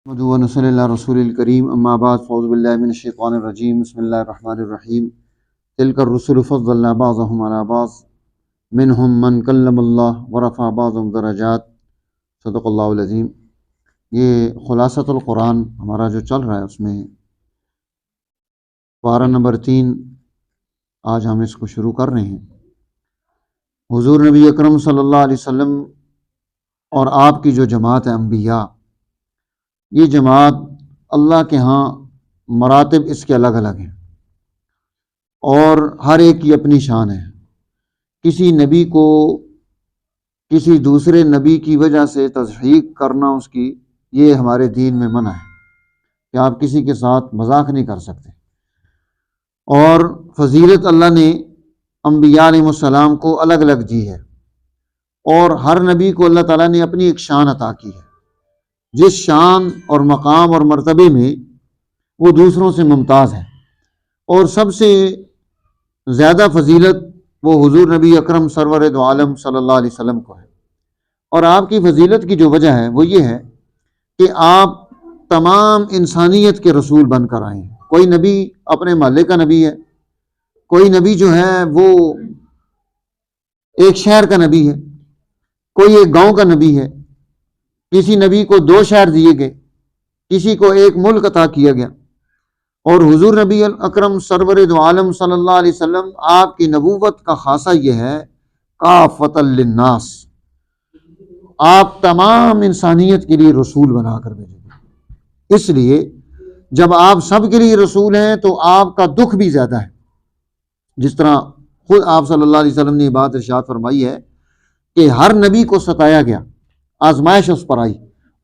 محمد صلی اللہ رسول الکریم اما بعد فاعوذ باللہ من الشیطان الرجیم بسم اللہ الرحمن الرحیم تلک الرسل فضلنا بعضهم علی بعض منہم من کلم اللہ ورفع بعضهم درجات صدق اللہ العظیم۔ یہ خلاصۃ القرآن ہمارا جو چل رہا ہے اس میں پارہ نمبر 3 آج ہم اس کو شروع کر رہے ہیں۔ حضور نبی اکرم صلی اللہ علیہ وسلم اور آپ کی جو جماعت ہے انبیاء، یہ جماعت اللہ کے ہاں مراتب اس کے الگ الگ ہیں اور ہر ایک کی اپنی شان ہے۔ کسی نبی کو کسی دوسرے نبی کی وجہ سے تصحیق کرنا اس کی، یہ ہمارے دین میں منع ہے کہ آپ کسی کے ساتھ مذاق نہیں کر سکتے۔ اور فضیلت اللہ نے انبیاء علیہ السلام کو الگ الگ دی ہے، اور ہر نبی کو اللہ تعالیٰ نے اپنی ایک شان عطا کی ہے، جس شان اور مقام اور مرتبے میں وہ دوسروں سے ممتاز ہے۔ اور سب سے زیادہ فضیلت وہ حضور نبی اکرم سرور دو عالم صلی اللہ علیہ وسلم کو ہے۔ اور آپ کی فضیلت کی جو وجہ ہے وہ یہ ہے کہ آپ تمام انسانیت کے رسول بن کر آئے ہیں۔ کوئی نبی اپنے محلے کا نبی ہے، کوئی نبی جو ہے وہ ایک شہر کا نبی ہے، کوئی ایک گاؤں کا نبی ہے، کسی نبی کو 2 شہر دیے گئے، کسی کو 1 ملک عطا کیا گیا۔ اور حضور نبی اکرم سرور دو عالم صلی اللہ علیہ وسلم، آپ کی نبوت کا خاصہ یہ ہے کافۃ للناس، آپ تمام انسانیت کے لیے رسول بنا کر بھیجے گئے۔ اس لیے جب آپ سب کے لیے رسول ہیں تو آپ کا دکھ بھی زیادہ ہے۔ جس طرح خود آپ صلی اللہ علیہ وسلم نے یہ بات ارشاد فرمائی ہے کہ ہر نبی کو ستایا گیا، آزمائش اس پر آئی،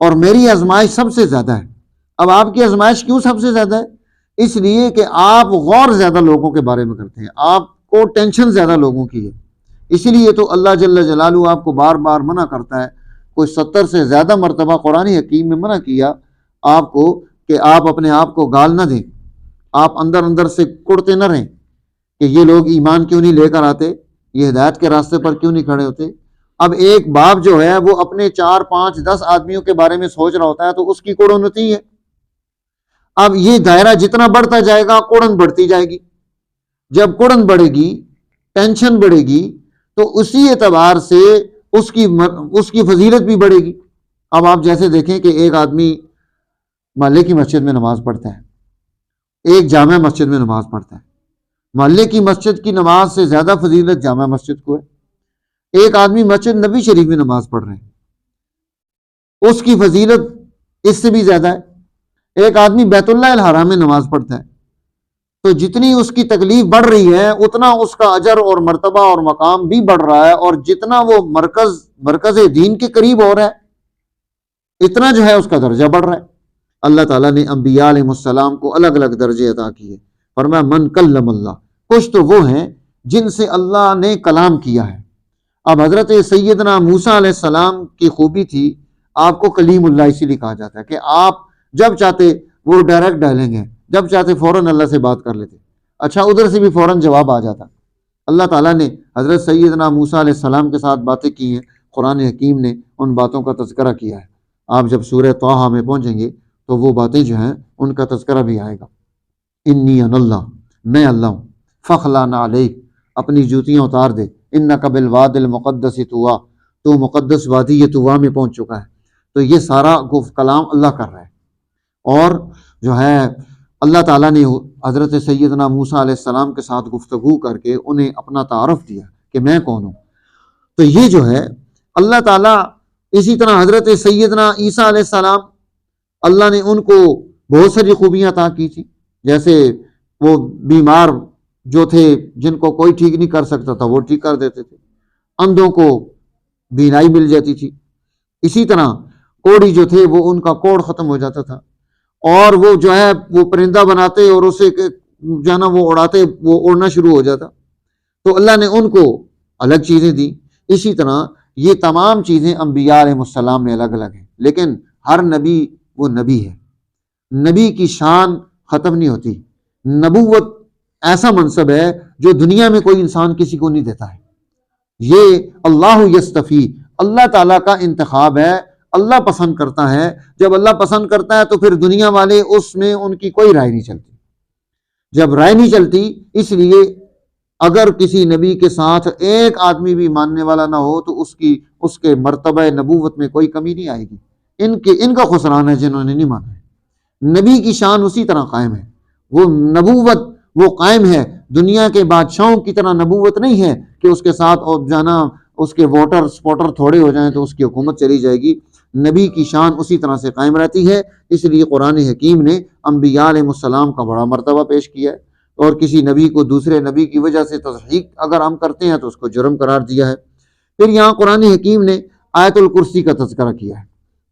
اور میری آزمائش سب سے زیادہ ہے۔ اب آپ کی آزمائش کیوں سب سے زیادہ ہے؟ اس لیے کہ آپ غور زیادہ لوگوں کے بارے میں کرتے ہیں، آپ کو ٹینشن زیادہ لوگوں کی ہے۔ اسی لیے تو اللہ جل جلالہ آپ کو بار بار منع کرتا ہے، کوئی 70 سے زیادہ مرتبہ قرآن حکیم میں منع کیا آپ کو کہ آپ اپنے آپ کو گال نہ دیں، آپ اندر اندر سے کڑتے نہ رہیں کہ یہ لوگ ایمان کیوں نہیں لے کر آتے، یہ ہدایت کے راستے پر کیوں نہیں کھڑے ہوتے۔ اب ایک باپ جو ہے وہ اپنے 4 5 10 آدمیوں کے بارے میں سوچ رہا ہوتا ہے تو اس کی کڑنتی ہے۔ اب یہ دائرہ جتنا بڑھتا جائے گا کڑن بڑھتی جائے گی، جب کڑن بڑھے گی ٹینشن بڑھے گی تو اسی اعتبار سے اس کی فضیلت بھی بڑھے گی۔ اب آپ جیسے دیکھیں کہ ایک آدمی محلے کی مسجد میں نماز پڑھتا ہے، ایک جامع مسجد میں نماز پڑھتا ہے، محلے کی مسجد کی نماز سے زیادہ فضیلت جامع مسجد کو ہے۔ ایک آدمی مسجد نبی شریف میں نماز پڑھ رہے ہیں، اس کی فضیلت اس سے بھی زیادہ ہے۔ ایک آدمی بیت اللہ الحرام میں نماز پڑھتا ہے، تو جتنی اس کی تکلیف بڑھ رہی ہے اتنا اس کا اجر اور مرتبہ اور مقام بھی بڑھ رہا ہے، اور جتنا وہ مرکز دین کے قریب ہو رہا ہے اتنا جو ہے اس کا درجہ بڑھ رہا ہے۔ اللہ تعالیٰ نے انبیاء علیہ السلام کو الگ الگ درجے عطا کیے۔ فرمایا من کلم اللہ، کچھ تو وہ ہیں جن سے اللہ نے کلام کیا ہے۔ اب حضرت سیدنا موسیٰ علیہ السلام کی خوبی تھی، آپ کو کلیم اللہ اسی لیے کہا جاتا ہے کہ آپ جب چاہتے وہ ڈائریکٹ ڈائلنگ ہے، جب چاہتے فوراً اللہ سے بات کر لیتے، اچھا ادھر سے بھی فوراً جواب آ جاتا۔ اللہ تعالیٰ نے حضرت سیدنا موسیٰ علیہ السلام کے ساتھ باتیں کی ہیں، قرآن حکیم نے ان باتوں کا تذکرہ کیا ہے۔ آپ جب سورہ طٰہٰ میں پہنچیں گے تو وہ باتیں جو ہیں ان کا تذکرہ بھی آئے گا۔ انی انا اللہ، میں اللہ ہوں، فخلع علیک، اپنی جوتیاں اتار دے، انک بالوادی المقدس طویٰ، تو مقدس وادی طویٰ میں پہنچ چکا ہے۔ تو یہ سارا کلام اللہ کر رہا ہے، اور جو ہے اللہ تعالیٰ نے حضرت سیدنا موسیٰ علیہ السلام کے ساتھ گفتگو کر کے انہیں اپنا تعارف دیا کہ میں کون ہوں۔ تو یہ جو ہے اللہ تعالیٰ، اسی طرح حضرت سیدنا عیسیٰ علیہ السلام، اللہ نے ان کو بہت ساری خوبیاں عطا کی تھی، جیسے وہ بیمار جو تھے جن کو کوئی ٹھیک نہیں کر سکتا تھا وہ ٹھیک کر دیتے تھے، اندھوں کو بینائی مل جاتی تھی، اسی طرح کوڑی جو تھے وہ ان کا کوڑ ختم ہو جاتا تھا، اور وہ جو ہے وہ پرندہ بناتے اور اسے جو ہے نا وہ اڑاتے، وہ اڑنا شروع ہو جاتا۔ تو اللہ نے ان کو الگ چیزیں دی۔ اسی طرح یہ تمام چیزیں انبیاء علیہ السلام میں الگ الگ ہیں، لیکن ہر نبی وہ نبی ہے، نبی کی شان ختم نہیں ہوتی۔ نبوت ایسا منصب ہے جو دنیا میں کوئی انسان کسی کو نہیں دیتا ہے، یہ اللہ یستفی، اللہ تعالیٰ کا انتخاب ہے اللہ پسند کرتا ہے. جب اللہ پسند کرتا ہے تو پھر دنیا والے اس میں ان کی کوئی رائے نہیں چلتی. جب رائے نہیں چلتی، اس لیے اگر کسی نبی کے ساتھ ایک آدمی بھی ماننے والا نہ ہو تو اس کے مرتبہ نبوت میں کوئی کمی نہیں آئے گی. ان کا خسران ہے جنہوں نے نہیں مانا ہے. نبی کی شان اسی طرح قائم ہے. وہ نبوت وہ قائم ہے. دنیا کے بادشاہوں کی طرح نبوت نہیں ہے کہ اس کے ساتھ جانا اس کے ووٹر سپورٹر تھوڑے ہو جائیں تو اس کی حکومت چلی جائے گی. نبی کی شان اسی طرح سے قائم رہتی ہے. اس لیے قرآن حکیم نے انبیاء علیہ السلام کا بڑا مرتبہ پیش کیا ہے، اور کسی نبی کو دوسرے نبی کی وجہ سے تصحیق اگر ہم کرتے ہیں تو اس کو جرم قرار دیا ہے. پھر یہاں قرآن حکیم نے آیت الکرسی کا تذکرہ کیا ہے.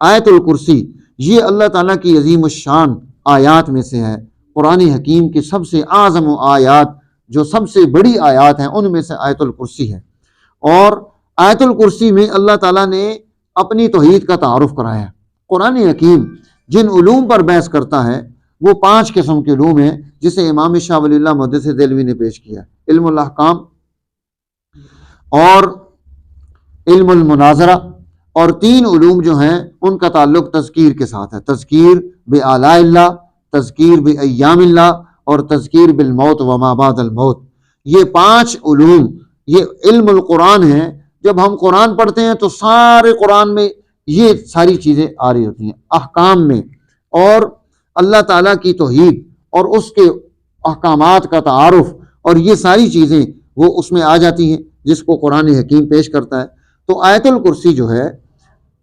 آیت الکرسی یہ اللہ تعالیٰ کی عظیم الشان آیات میں سے ہے. قرآن حکیم کی سب سے اعظم آیات، جو سب سے بڑی آیات ہیں، ان میں سے آیت الکرسی ہے. اور آیت الکرسی میں اللہ تعالیٰ نے اپنی توحید کا تعارف کرایا ہے. قرآن حکیم جن علوم پر بحث کرتا ہے وہ 5 قسم کے علوم ہیں، جسے امام شاہ ولی اللہ محدث دہلوی نے پیش کیا. علم الاحکام اور علم المناظرہ، اور 3 علوم جو ہیں ان کا تعلق تذکیر کے ساتھ ہے. تذکیر بآلاء اللہ، تذکیر بایام اللہ، اور تذکیر بالموت وما بعد الموت. یہ 5 علوم یہ علم القرآن ہیں. جب ہم قرآن پڑھتے ہیں تو سارے قرآن میں یہ ساری چیزیں آ رہی ہوتی ہیں، احکام میں، اور اللہ تعالیٰ کی توحید اور اس کے احکامات کا تعارف، اور یہ ساری چیزیں وہ اس میں آ جاتی ہیں جس کو قرآن حکیم پیش کرتا ہے. تو آیت الکرسی جو ہے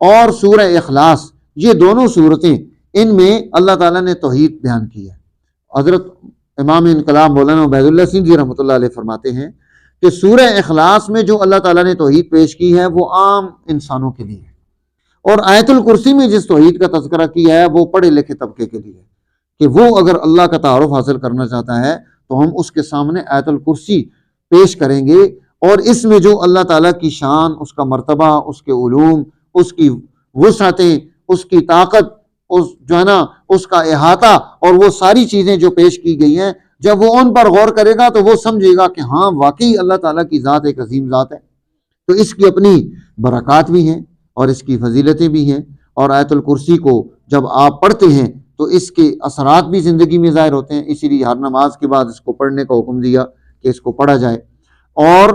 اور سورہ اخلاص، یہ دونوں صورتیں، ان میں اللہ تعالیٰ نے توحید بیان کی ہے. حضرت امام انقلاب مولانا عبید اللہ سندھی رحمۃ اللہ علیہ فرماتے ہیں کہ سورہ اخلاص میں جو اللہ تعالیٰ نے توحید پیش کی ہے وہ عام انسانوں کے لیے ہے، اور آیت الکرسی میں جس توحید کا تذکرہ کیا ہے وہ پڑھے لکھے طبقے کے لیے ہے، کہ وہ اگر اللہ کا تعارف حاصل کرنا چاہتا ہے تو ہم اس کے سامنے آیت الکرسی پیش کریں گے، اور اس میں جو اللہ تعالیٰ کی شان، اس کا مرتبہ، اس کے علوم، اس کی وسعتیں، اس کی طاقت، اس کا احاطہ، اور وہ ساری چیزیں جو پیش کی گئی ہیں، جب وہ ان پر غور کرے گا تو وہ سمجھے گا کہ ہاں واقعی اللہ تعالیٰ کی ذات ایک عظیم ذات ہے. تو اس کی اپنی برکات بھی ہیں اور اس کی فضیلتیں بھی ہیں. اور آیت الکرسی کو جب آپ پڑھتے ہیں تو اس کے اثرات بھی زندگی میں ظاہر ہوتے ہیں. اسی لیے ہر نماز کے بعد اس کو پڑھنے کا حکم دیا کہ اس کو پڑھا جائے، اور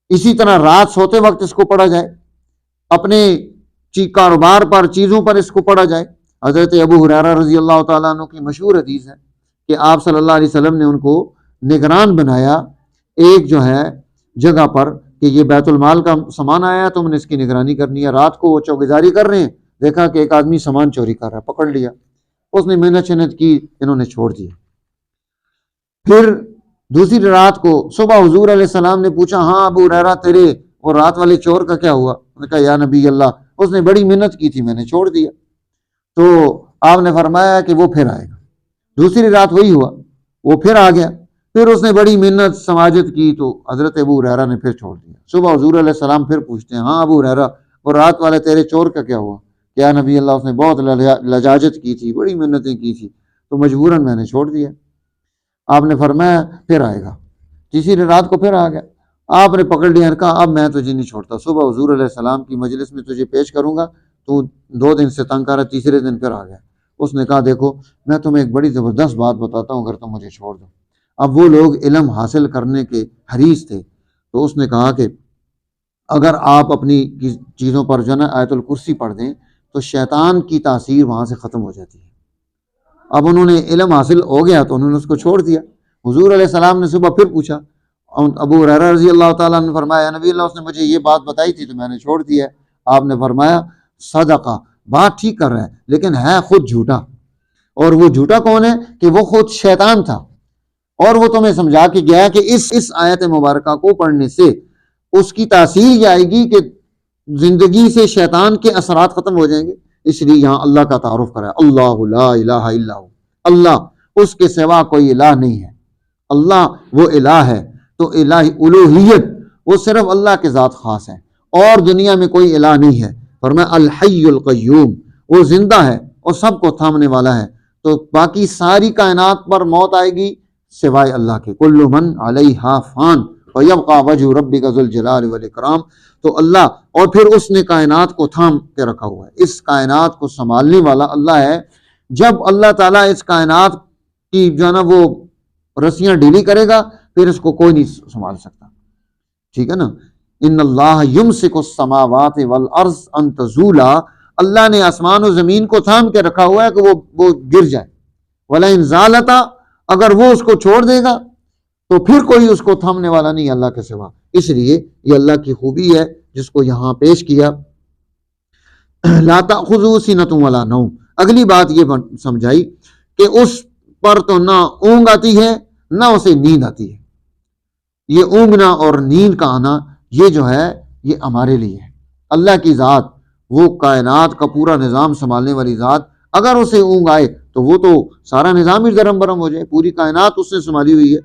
اسی طرح رات سوتے وقت اس کو پڑھا جائے، اپنے کاروبار پر، چیزوں پر اس کو پڑھا جائے. حضرت ابو ہریرہ رضی اللہ تعالیٰ عنہ کی مشہور حدیث ہے کہ آپ صلی اللہ علیہ وسلم نے ان کو نگران بنایا ایک جو ہے جگہ پر کہ یہ بیت المال کا سامان آیا ہے، تم نے اس کی نگرانی کرنی ہے. رات کو وہ چوکیداری کر رہے ہیں، دیکھا کہ ایک آدمی سامان چوری کر رہا ہے، پکڑ لیا. اس نے محنت شنت کی، انہوں نے چھوڑ دیا. پھر دوسری رات کو صبح حضور علیہ السلام نے پوچھا، ہاں ابو ہریرہ تیرے وہ رات والے چور کا کیا ہوا؟ انہوں نے کہا یا نبی اللہ، اس نے بڑی محنت کی تھی، میں نے چھوڑ دیا. تو آپ نے فرمایا کہ وہ پھر آئے گا. دوسری رات وہی ہوا، وہ پھر آ گیا. پھر اس نے بڑی محنت سماجت کی تو حضرت ابو ہریرہ نے پھر چھوڑ دیا. صبح حضور علیہ السلام پھر پوچھتے ہیں، ہاں ابو ہریرہ وہ رات والے تیرے چور کا کیا ہوا؟ کیا نبی اللہ، اس نے بہت لجاجت کی تھی، بڑی محنتیں کی تھی، تو مجبوراً میں نے چھوڑ دیا. آپ نے فرمایا پھر آئے گا. تیسری رات کو پھر آ گیا. آپ نے پکڑ لیا، کہا اب میں تجھے نہیں چھوڑتا، صبح حضور علیہ السلام کی مجلس میں تجھے پیش کروں گا، تو 2 دن سے تنگ کر رہا. تیسرے دن پھر آ گیا. اس نے کہا دیکھو میں تمہیں ایک بڑی زبردست بات بتاتا ہوں، اگر تم مجھے چھوڑ دو. اب وہ لوگ علم حاصل کرنے کے حریص تھے، تو اس نے کہا کہ اگر آپ اپنی چیزوں پر جو ہے نا آیت الکرسی پڑھ دیں تو شیطان کی تاثیر وہاں سے ختم ہو جاتی ہے. اب انہوں نے علم حاصل ہو گیا تو انہوں نے اس کو چھوڑ دیا. حضور علیہ السلام نے صبح پھر پوچھا. ابو ہریرہ رضی اللہ تعالیٰ نے فرمایا نبی اللہ، اس نے مجھے یہ بات بتائی تھی تو میں نے چھوڑ دیا. آپ نے فرمایا صدقہ، بات ٹھیک کر رہا ہے لیکن ہے خود جھوٹا. اور وہ جھوٹا کون ہے؟ کہ وہ خود شیطان تھا، اور وہ تمہیں سمجھا کے گیا کہ اس آیت مبارکہ کو پڑھنے سے اس کی تاثیر یہ آئے گی کہ زندگی سے شیطان کے اثرات ختم ہو جائیں گے. اس لیے یہاں اللہ کا تعارف کرا، اللہ لا الہ الا ہو، اللہ اس کے سوا کوئی الہ نہیں ہے. اللہ وہ الہ ہے، تو الوہیت وہ صرف اللہ کے ذات خاص ہے، اور دنیا میں کوئی الہ نہیں ہے. فرمایا الحی القیوم، وہ زندہ ہے اور سب کو تھامنے والا ہے. تو باقی ساری کائنات پر موت آئے گی سوائے اللہ کے. کل من علیہا فان وَيَبْقَى وَجْهُ رَبِّكَ ذُو الْجَلَالِ وَالْإِكْرَامِ۔ تو اللہ، اور پھر اس نے کائنات کو تھام کے رکھا ہوا ہے، اس کائنات کو سنبھالنے والا اللہ ہے۔ جب اللہ تعالیٰ اس کائنات کی جو ہے نا وہ رسیاں ڈھیلی کرے گا، پھر اس کو کوئی نہیں سنبھال سکتا، ٹھیک ہے نا۔ ان اللہ یمسک السماوات والارض ان تزولا، اللہ نے آسمان و زمین کو تھام کے رکھا ہوا ہے کہ وہ گر جائے۔ وَلَئِن زَالَتَا، اگر وہ اس کو چھوڑ دے گا تو پھر کوئی اس کو تھامنے والا نہیں اللہ کے سوا۔ اس لیے یہ اللہ کی خوبی ہے جس کو یہاں پیش کیا، لا تأخذہ سنۃ ولا نوم۔ اگلی بات یہ سمجھائی کہ اس پر تو نہ اونگ آتی ہے نہ اسے نیند آتی ہے۔ یہ اونگنا اور نیند کا آنا یہ جو ہے یہ ہمارے لیے ہے۔ اللہ کی ذات، وہ کائنات کا پورا نظام سنبھالنے والی ذات، اگر اسے اونگ آئے تو وہ تو سارا نظام ہی درم برم ہو جائے، پوری کائنات اس نے سنبھالی ہوئی ہے۔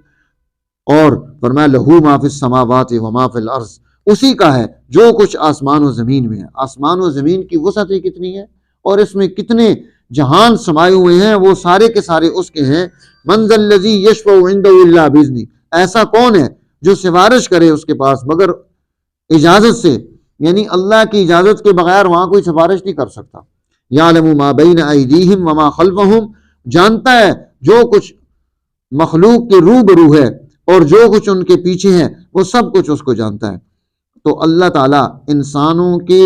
اور فرمایا لہو ما فی السماوات و ما فی الارض، اسی کا ہے جو کچھ آسمان و زمین میں ہے۔ آسمان و زمین کی وسعت کتنی ہے اور اس میں کتنے جہان سمائے ہوئے ہیں، وہ سارے کے سارے اس کے ہیں۔ من ذا الذی یشفع عندہ الا باذنہ، ایسا کون ہے جو سفارش کرے اس کے پاس مگر اجازت سے، یعنی اللہ کی اجازت کے بغیر وہاں کوئی سفارش نہیں کر سکتا۔ یعلم ما بین ایدیہم وما خلفہم، جانتا ہے جو کچھ مخلوق کے روبرو ہے اور جو کچھ ان کے پیچھے ہے، وہ سب کچھ اس کو جانتا ہے۔ تو اللہ تعالیٰ انسانوں کے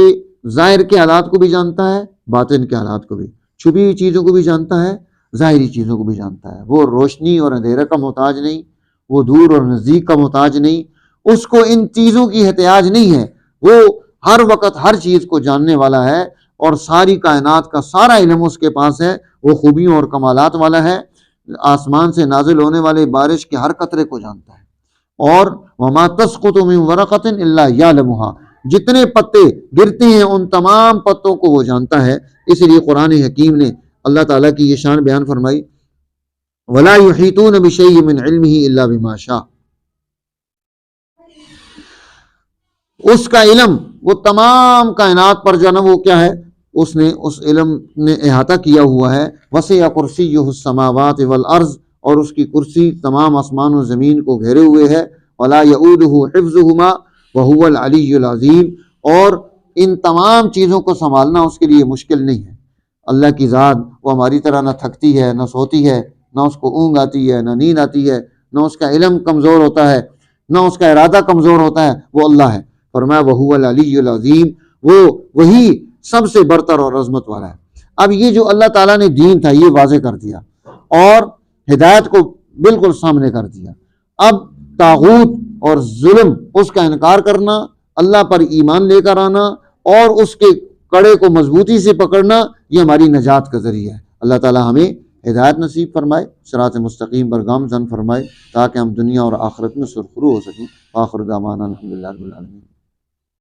ظاہر کے حالات کو بھی جانتا ہے، باطن کے حالات کو بھی، چھپی ہوئی چیزوں کو بھی جانتا ہے، ظاہری چیزوں کو بھی جانتا ہے۔ وہ روشنی اور اندھیرے کا محتاج نہیں، وہ دور اور نزدیک کا محتاج نہیں، اس کو ان چیزوں کی احتیاج نہیں ہے۔ وہ ہر وقت ہر چیز کو جاننے والا ہے اور ساری کائنات کا سارا علم اس کے پاس ہے۔ وہ خوبیوں اور کمالات والا ہے، آسمان سے نازل ہونے والے بارش کے ہر قطرے کو جانتا ہے۔ اور وما تسقط من ورقۃ الا یعلمها، جتنے پتے گرتے ہیں ان تمام پتوں کو وہ جانتا ہے۔ اس لیے قرآن حکیم نے اللہ تعالیٰ کی یہ شان بیان فرمائی، ولا یحیطون بشیء من علمہ الا بما شاء، اس کا علم وہ تمام کائنات پر جو ہے نا وہ کیا ہے، اس نے اس علم نے احاطہ کیا ہوا ہے۔ وسع کرسیہ السماوات والارض، اور اس کی کرسی تمام آسمان و زمین کو گھیرے ہوئے ہے۔ ولا یؤودہ حفظہما وہو العلی العظیم، اور ان تمام چیزوں کو سنبھالنا اس کے لیے مشکل نہیں ہے۔ اللہ کی ذات وہ ہماری طرح نہ تھکتی ہے نہ سوتی ہے، نہ اس کو اونگ آتی ہے نہ نیند آتی ہے، نہ اس کا علم کمزور ہوتا ہے نہ اس کا ارادہ کمزور ہوتا ہے، وہ اللہ ہے۔ فرمایا وہو العلی العظیم، وہی سب سے برتر اور عظمت والا ہے۔ اب یہ جو اللہ تعالیٰ نے دین تھا یہ واضح کر دیا اور ہدایت کو بالکل سامنے کر دیا۔ اب طاغوت اور ظلم، اس کا انکار کرنا، اللہ پر ایمان لے کر آنا اور اس کے کڑے کو مضبوطی سے پکڑنا، یہ ہماری نجات کا ذریعہ ہے۔ اللہ تعالیٰ ہمیں ہدایت نصیب فرمائے، صراط مستقیم پر گامزن فرمائے، تاکہ ہم دنیا اور آخرت میں سرخرو ہو سکیں۔ آخر دعوانا الحمدللہ رب العالمین۔